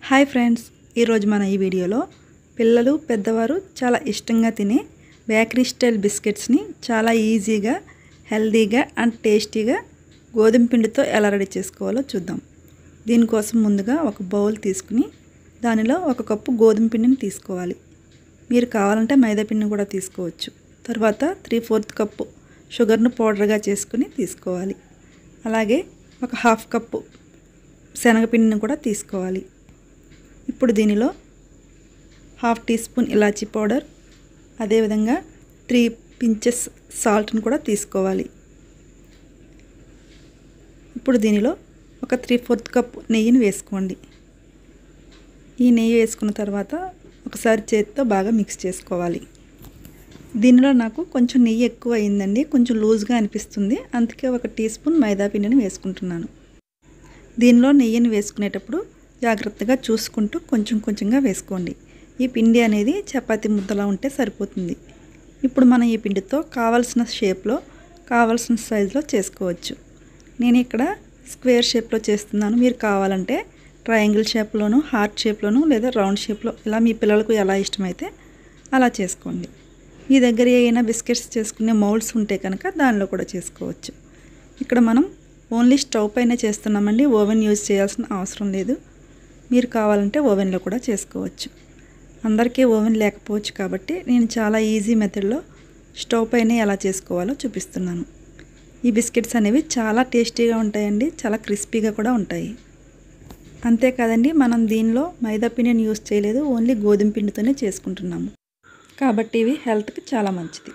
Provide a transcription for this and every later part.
Hi friends, ఈరోజు మన ఈ వీడియోలో పిల్లలు పెద్దవారు చాలా ఇష్టంగా తినే బేకరీ స్టైల్ బిస్కెట్స్ని చాలా ఈజీగా, హెల్తీగా అండ్ టేస్టీగా గోధుమ పిండితో ఎలా రెడీ చేసుకోవాలో చూద్దాం. దీనికోసం ముందుగా ఒక బౌల్ తీసుకుని దానిలో 1 కప్పు గోధుమ పిండిని తీసుకోవాలి. మీరు కావాలంటే మైదా పిండిని కూడా తీసుకోవచ్చు. తర్వాత 3/4 కప్పు షుగర్ను పౌడర్గా చేసుకుని తీసుకోవాలి. అలాగే ఒక 1/2 కప్పు శనగపిండిని కూడా తీసుకోవాలి. ఇప్పుడు దీనిలో 1/2 టీ స్పూన్ ఇలాచీ పౌడర్, అదేవిధంగా 3 pinches సాల్ట్ని కూడా తీసుకోవాలి. ఇప్పుడు దీనిలో ఒక 3/4 కప్పు నెయ్యిని వేసుకోండి. ఈ నెయ్యి వేసుకున్న తర్వాత ఒకసారి చేతితో బాగా మిక్స్ చేసుకోవాలి. దీనిలో నాకు కొంచెం నెయ్యి ఎక్కువ అయిందండి, కొంచెం లూజ్గా అనిపిస్తుంది, అందుకే 1 టీ స్పూన్ మైదా పిండిని వేసుకుంటున్నాను. దీనిలో నెయ్యిని వేసుకునేటప్పుడు జాగ్రత్తగా చూసుకుంటూ కొంచెంగా వేసుకోండి. ఈ పిండి అనేది చపాతీ ముద్దలా ఉంటే సరిపోతుంది. ఇప్పుడు మనం ఈ పిండితో కావాల్సిన షేప్లో, కావాల్సిన సైజులో చేసుకోవచ్చు. నేను ఇక్కడ స్క్వేర్ షేప్లో చేస్తున్నాను. మీరు కావాలంటే ట్రయాంగిల్ షేప్లోను, హార్ట్ షేప్లోను లేదా రౌండ్ షేప్లో, ఇలా మీ పిల్లలకు ఎలా ఇష్టమైతే అలా చేసుకోండి. మీ దగ్గర ఏమైనా బిస్కెట్స్ చేసుకునే మౌల్డ్స్ ఉంటే కనుక దానిలో కూడా చేసుకోవచ్చు. ఇక్కడ మనం ఓన్లీ స్టవ్ పైన చేస్తున్నామండి, ఓవెన్ యూజ్ చేయాల్సిన అవసరం లేదు. మీరు కావాలంటే ఓవెన్లో కూడా చేసుకోవచ్చు. అందరికీ ఓవెన్ లేకపోవచ్చు కాబట్టి నేను చాలా ఈజీ మెథడ్లో స్టవ్ పైన ఎలా చేసుకోవాలో చూపిస్తున్నాను. ఈ బిస్కెట్స్ అనేవి చాలా టేస్టీగా ఉంటాయండి, చాలా క్రిస్పీగా కూడా ఉంటాయి. అంతేకాదండి, మనం దీనిలో మైదా పిండిని యూజ్ చేయలేదు, ఓన్లీ గోధుమ పిండితోనే చేసుకుంటున్నాము కాబట్టి ఇవి హెల్త్కి చాలా మంచిది.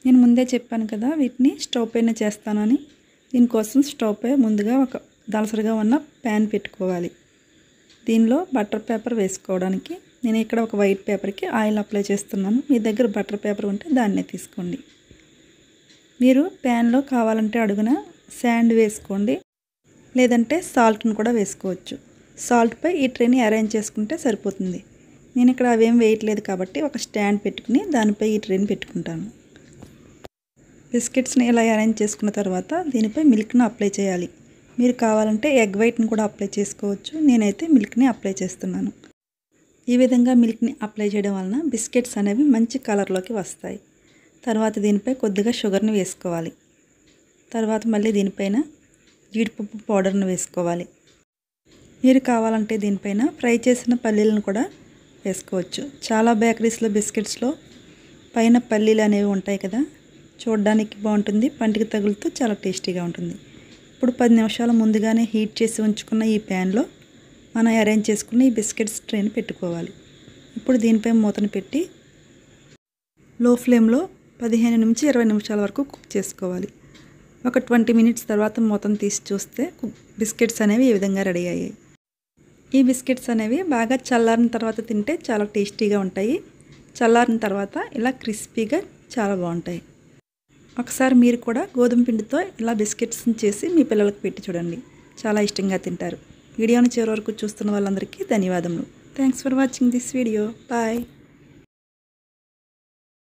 నేను ముందే చెప్పాను కదా వీటిని స్టవ్ పైన చేస్తానని. దీనికోసం స్టవ్ పై ముందుగా ఒక దళసరిగా ఉన్న ప్యాన్ పెట్టుకోవాలి. దీనిలో బటర్ పేపర్ వేసుకోవడానికి నేను ఇక్కడ ఒక వైట్ పేపర్కి ఆయిల్ అప్లై చేస్తున్నాను. మీ దగ్గర బటర్ పేపర్ ఉంటే దాన్నే తీసుకోండి. మీరు ప్యాన్లో కావాలంటే అడుగున శాండ్ వేసుకోండి, లేదంటే సాల్ట్ను కూడా వేసుకోవచ్చు. సాల్ట్పై ఈ ట్రేని అరేంజ్ చేసుకుంటే సరిపోతుంది. నేను ఇక్కడ అవేం వేయట్లేదు కాబట్టి ఒక స్టాండ్ పెట్టుకుని దానిపై ఈ ట్రేని పెట్టుకుంటాను. బిస్కెట్స్ని ఇలా అరేంజ్ చేసుకున్న తర్వాత దీనిపై మిల్క్ను అప్లై చేయాలి. మీరు కావాలంటే ఎగ్ వైట్ని కూడా అప్లై చేసుకోవచ్చు. నేనైతే మిల్క్ని అప్లై చేస్తున్నాను. ఈ విధంగా మిల్క్ని అప్లై చేయడం వలన బిస్కెట్స్ అనేవి మంచి కలర్లోకి వస్తాయి. తర్వాత దీనిపై కొద్దిగా షుగర్ని వేసుకోవాలి. తర్వాత మళ్ళీ దీనిపైన జీడిపప్పు పౌడర్ను వేసుకోవాలి. మీరు కావాలంటే దీనిపైన ఫ్రై చేసిన పల్లీలను కూడా వేసుకోవచ్చు. చాలా బేకరీస్లో బిస్కెట్స్లో పైన పల్లీలు అనేవి ఉంటాయి కదా, చూడడానికి బాగుంటుంది, పంటికి తగులుతూ చాలా టేస్టీగా ఉంటుంది. ఇప్పుడు 10 నిమిషాల ముందుగానే హీట్ చేసి ఉంచుకున్న ఈ ప్యాన్లో మనం అరేంజ్ చేసుకున్న ఈ బిస్కెట్స్ ట్రేని పెట్టుకోవాలి. ఇప్పుడు దీనిపై మూతను పెట్టి లో ఫ్లేమ్లో 15 నుంచి 20 నిమిషాల వరకు కుక్ చేసుకోవాలి. ఒక 20 మినిట్స్ తర్వాత మూతను తీసి చూస్తే బిస్కెట్స్ అనేవి ఈ విధంగా రెడీ అయ్యాయి. ఈ బిస్కెట్స్ అనేవి బాగా చల్లారిన తర్వాత తింటే చాలా టేస్టీగా ఉంటాయి. చల్లారిన తర్వాత ఇలా క్రిస్పీగా చాలా బాగుంటాయి. ఒకసారి మీరు కూడా గోధుమ పిండితో ఇలా బిస్కెట్స్ని చేసి మీ పిల్లలకు పెట్టి చూడండి, చాలా ఇష్టంగా తింటారు. వీడియోని చివరి వరకు చూస్తున్న వాళ్ళందరికీ ధన్యవాదములు. Thanks for watching this video. Bye.